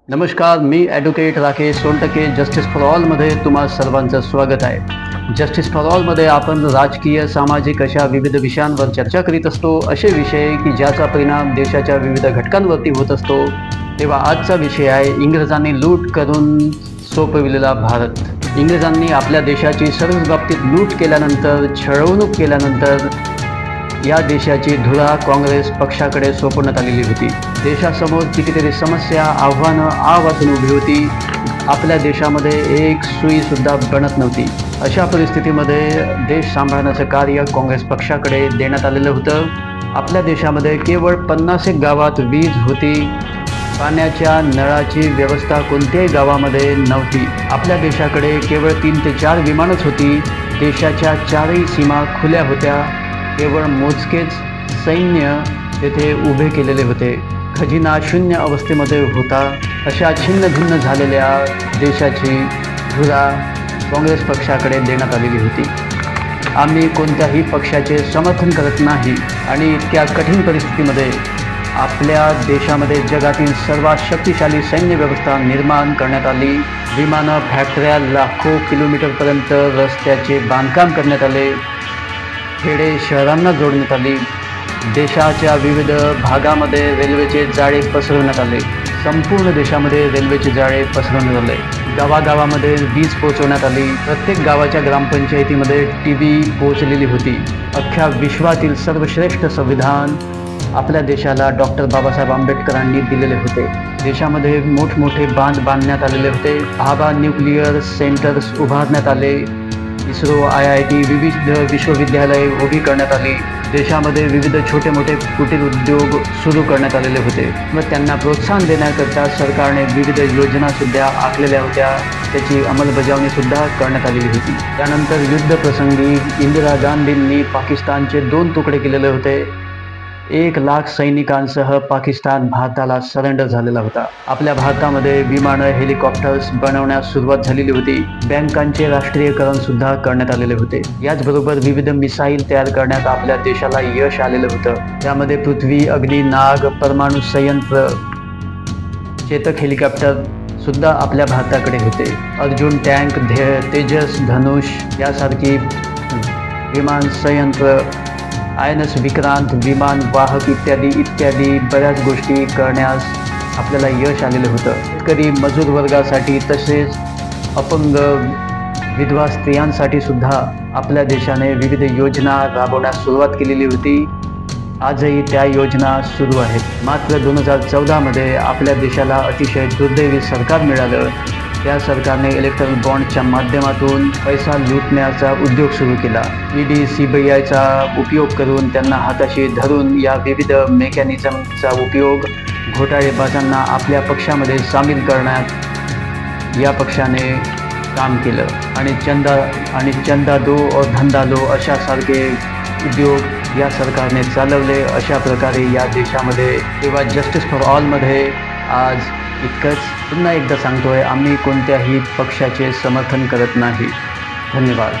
नमस्कार, मी advocate Rakesh Sontakke justice for ऑलमध्ये तुम्हा सर्वांचं स्वागत आहे. जस्टिस फॉर ऑलमध्ये आपण राजकीय, सामाजिक अशा विविध विषयांवर चर्चा करीत असतो. असे विषय की ज्याचा परिणाम देशाच्या विविध घटकांवरती होत असतो. तेव्हा आजचा विषय आहे इंग्रजांनी लूट करून सोपविलेला भारत. इंग्रजांनी आपल्या देशाची सर्वच बाबतीत लूट केल्यानंतर, छळवणूक केल्यानंतर या देशाची धुरा काँग्रेस पक्षाकडे सोपवण्यात आलेली होती. देशासमोर कितीतरी समस्या, आव्हानं वाचून उभी होती. आपल्या देशामध्ये एक सुईसुद्धा बनत नव्हती. अशा परिस्थितीमध्ये देश सांभाळण्याचं कार्य काँग्रेस पक्षाकडे देण्यात आलेलं होतं. आपल्या देशामध्ये केवळ 50 गावात वीज होती. पाण्याच्या नळाची व्यवस्था कोणत्याही गावामध्ये नव्हती. आपल्या देशाकडे केवळ 3 ते 4 विमानच होती. देशाच्या 4ही सीमा खुल्या होत्या. केवळ मोजकेच सैन्य तेथे उभे केलेले होते. खजिना शून्य अवस्थेमध्ये होता. अशा छिन्नभिन्न झालेल्या देशाची धुरा काँग्रेस पक्षाकडे देण्यात आलेली होती. आम्ही कोणत्याही पक्षाचे समर्थन करत नाही आणि इतक्या कठीण परिस्थितीमध्ये आपल्या देशामध्ये जगातील सर्वात शक्तिशाली सैन्य व्यवस्था निर्माण करण्यात आली. विमानं, फॅक्टऱ्या, लाखो किलोमीटरपर्यंत रस्त्याचे बांधकाम करण्यात आले. खेडे शहरांना जोडण्यात आली. देशाच्या विविध भागामध्ये रेल्वेचे जाळे पसरवण्यात आले. संपूर्ण देशामध्ये रेल्वेचे जाळे पसरवण्यात आले. गावागावामध्ये वीज पोहोचवण्यात आली. प्रत्येक गावाच्या ग्रामपंचायतीमध्ये TV पोहोचलेली होती. अख्ख्या विश्वातील सर्वश्रेष्ठ संविधान आपल्या देशाला डॉक्टर बाबासाहेब आंबेडकरांनी दिलेले होते. देशामध्ये मोठमोठे बांध बांधण्यात आलेले होते. भाभा न्यूक्लिअर सेंटर्स उभारण्यात आले. इस्रो, IIT, विविध विश्वविद्यालये उभी करण्यात आली. देशामध्ये विविध छोटे मोठे कुटीर उद्योग सुरू करण्यात आलेले होते व त्यांना प्रोत्साहन देण्याकरता सरकारने विविध योजनासुद्धा आखलेल्या होत्या. त्याची अंमलबजावणीसुद्धा करण्यात आलेली होती. त्यानंतर युद्धप्रसंगी इंदिरा गांधींनी पाकिस्तानचे 2 तुकडे केलेले होते. 1 लाख सैनिकांसह पाकिस्तान भारताला सरेंडर झालेला होता. आपल्या भारतामध्ये विमानं, हेलिकॉप्टर्स बनवण्यास सुरुवात झालेली होती. बँकांचे राष्ट्रीयकरण सुद्धा करण्यात आलेले होते. याचबरोबर विविध मिसाईल तयार करण्यात आपल्या देशाला यश आलेलं होतं. त्यामध्ये पृथ्वी, अग्नी, नाग, परमाणु संयंत्र, चेतक हेलिकॉप्टर सुद्धा आपल्या भारताकडे होते. अर्जुन टँक, तेजस, धनुष यासारखी विमान संयंत्र, INS विक्रांत, विमान वाहक इत्यादी बऱ्याच गोष्टी करण्यास आपल्याला यश आलेलं होतं. शेतकरी, मजूर वर्गासाठी तसेच अपंग, विधवा स्त्रियांसाठी सुद्धा आपल्या देशाने विविध योजना राबवण्यास सुरुवात केलेली होती. आजही त्या योजना सुरू आहेत. मात्र 2014मध्ये आपल्या देशाला अतिशय दुर्दैवी सरकार मिळालं. त्या सरकारने इलेक्ट्रल बॉन्डच्या माध्यमातून पैसा लुटण्याचा उद्योग सुरू केला. ED, CBIचा उपयोग करून त्यांना हाताशी धरून या विविध मेकॅनिझमचा उपयोग घोटाळेबाजांना आपल्या पक्षामध्ये सामील करण्यात या पक्षाने काम केलं आणि चंदा दो और धंदा दो अशासारखे उद्योग या सरकारने चालवले. अशा प्रकारे या देशामध्ये किंवा जस्टिस फॉर ऑलमध्ये आज इतकंच. पुन्हा एकदा सांगतोय, आम्ही कोणत्याही पक्षाचे समर्थन करत नाही. धन्यवाद.